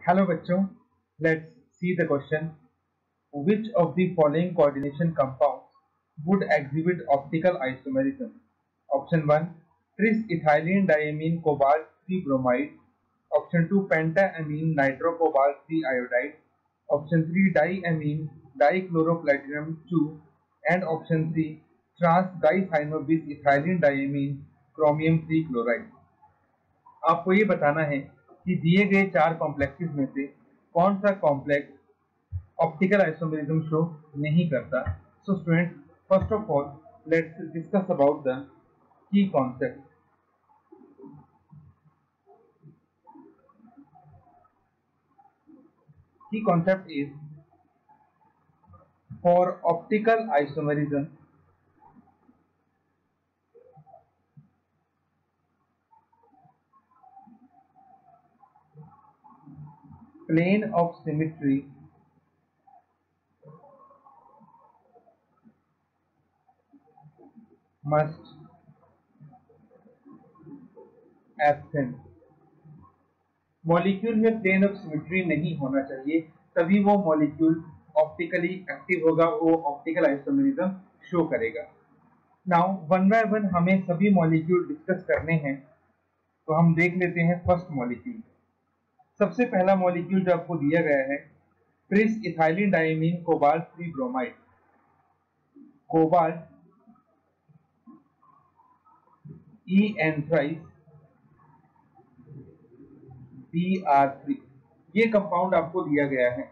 Hello बच्चों, let's see the question. Which of the following coordination compounds would exhibit optical isomerism? Option 1, tris-ethylene diamine cobalt 3 bromide. Option 2, pentaamine nitro-cobalt 3 iodide. Option 3, diamine dichloroplatinum 2. And option 3, trans-dicyano-bis ethylene diamine chromium 3 chloride. आपको ये बताना है कि दिए गए चार complexes में से कौन सा कॉम्प्लेक्स ऑप्टिकल आइसोमेरिज्म शो नहीं करता। So student, first of all let's discuss about the key concept. Key concept is for optical isomerism plane of symmetry must absent। Molecule में प्लेन ऑफ सिमेट्री नहीं होना चाहिए, तभी वो मॉलिक्यूल ऑप्टिकली एक्टिव होगा, वो ऑप्टिकल आइसोमेरिज्म शो करेगा। Now one by one हमें सभी मॉलिक्यूल डिस्कस करने हैं, तो हम देख लेते हैं फर्स्ट मॉलिक्यूल। सबसे पहला मॉलिक्यूल जो आपको दिया गया है tris ethylene diamine cobalt 3 bromide. Cobalt thrice Br3, ये कंपाउंड आपको दिया गया है।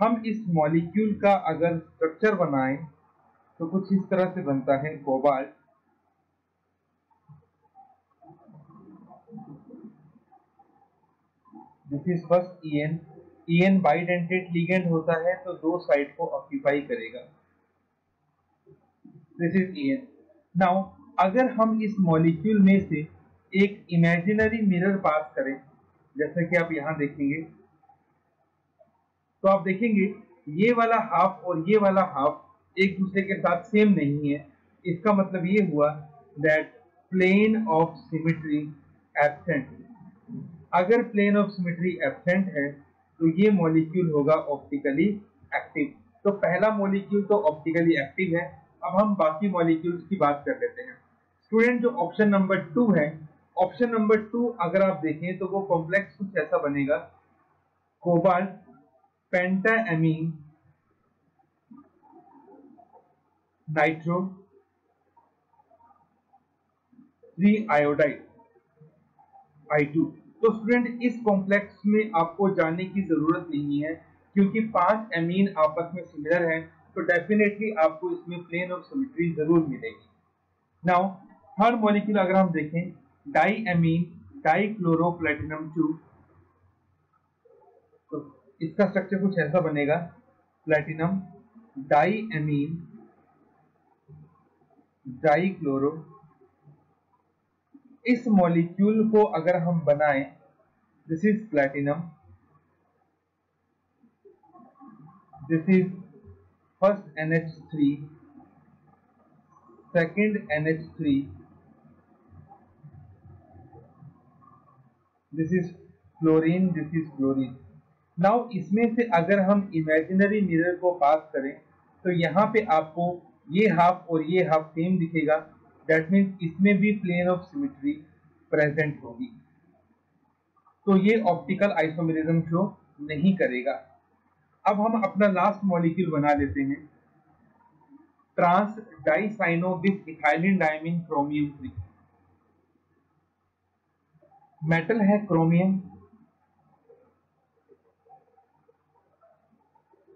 हम इस मॉलिक्यूल का अगर स्ट्रक्चर बनाएं तो कुछ इस तरह से बनता है। Cobalt this is first En bidentate ligand होता है तो दो साइड को ऑक्यूपाई करेगा। This is En। नाउ अगर हम इस मॉलिक्यूल में से एक इमेजिनरी मिरर पास करें, जैसा कि आप यहां देखेंगे, तो आप देखेंगे ये वाला हाफ और ये वाला हाफ एक दूसरे के साथ सेम नहीं है। इसका मतलब ये हुआ that plane of symmetry absent. अगर प्लेन ऑफ सिमेट्री एब्सेंट है तो ये मॉलिक्यूल होगा ऑप्टिकली एक्टिव। तो पहला मॉलिक्यूल तो ऑप्टिकली एक्टिव है। अब हम बाकी मॉलिक्यूल्स की बात कर लेते हैं। स्टूडेंट, जो ऑप्शन नंबर 2 है, ऑप्शन नंबर 2 अगर आप देखें तो वो कॉम्प्लेक्स कुछ ऐसा बनेगा। Cobalt पेंटाएमीन nitro 3 iodide I2। तो स्टूडेंट, इस कॉम्प्लेक्स में आपको जाने की जरूरत नहीं है, क्योंकि 5 एमीन आपस में सिमिलर है, तो डेफिनेटली आपको इसमें प्लेन ऑफ सिमेट्री जरूर मिलेगी। नाउ थर्ड मॉलिक्यूल अगर हम देखें, डाईएमीन डाइक्लोरोप्लेटिनम 2, तो इसका स्ट्रक्चर कुछ ऐसा बनेगा। Platinum diamine dichloro. इस मॉलिक्यूल को अगर हम बनाएं, this is platinum, this is first NH3, second NH3, this is fluorine, this is fluorine. Now इसमें से अगर हम इमेजिनरी मिरर को पास करें तो यहाँ पे आपको ये हाफ और ये हाफ सेम दिखेगा। दैट मीन्स इसमें भी प्लेन ऑफ सिमेट्री प्रेजेंट होगी, तो ये ऑप्टिकल आइसोमेरिज्म शो नहीं करेगा। अब हम अपना लास्ट मॉलिक्यूल बना लेते हैं, ट्रांस डाइसाइनो बिस इथाइलिन डायमीन क्रोमियम 3। मेटल है क्रोमियम,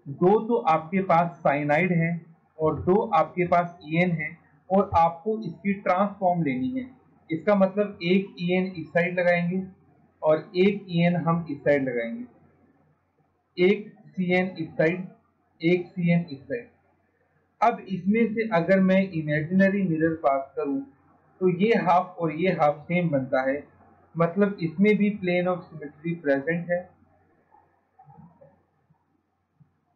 दो तो आपके पास साइनाइड है और दो आपके पास En है, और आपको इसकी ट्रांसफॉर्म लेनी है। इसका मतलब एक En इस साइड लगाएंगे और एक En हम इस साइड लगाएंगे, एक Cn इस साइड, एक Cn इस साइड। अब इसमें से अगर मैं इमेजिनरी मिरर पास करूं तो ये हाफ और ये हाफ सेम बनता है, मतलब इसमें भी प्लेन ऑफ सिमेट्री प्रेजेंट है,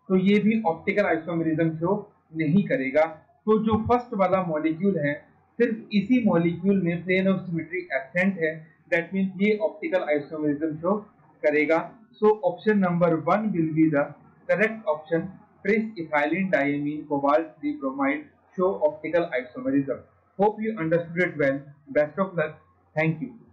तो ये भी ऑप्टिकल आइसोमेरिज्म शो नहीं करेगा। तो जो फर्स्ट वाला मॉलिक्यूल है, सिर्फ इसी मॉलिक्यूल में प्लेन ऑफ सिमेट्री एब्सेंट है, दैट मीन्स ये ऑप्टिकल आइसोमेरिज्म शो करेगा। So option number 1 will be the correct option. Tris ethylene diamine cobalt 3 bromide show optical isomerism. Hope you understood it well. Best of luck. Thank you.